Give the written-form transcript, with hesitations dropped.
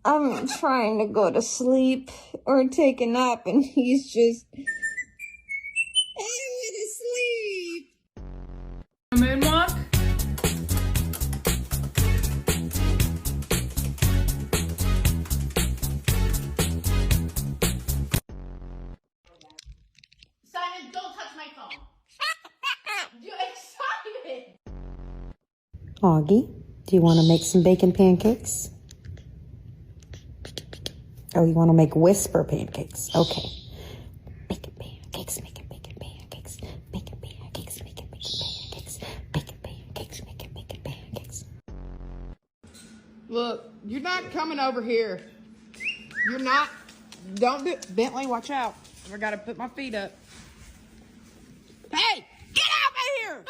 I'm trying to go to sleep or take a nap, and he's just... I want to sleep. Moonwalk? Simon, don't touch my phone. You're excited. Augie, do you want to make some bacon pancakes? Oh, you want to make whisper pancakes? Okay. Bacon pancakes, making bacon pancakes, bacon pancakes, making bacon pancakes, bacon pancakes, making bacon pancakes. Look, you're not coming over here. You're not. Don't do it. Bentley, watch out. I gotta put my feet up. Hey, get out of here!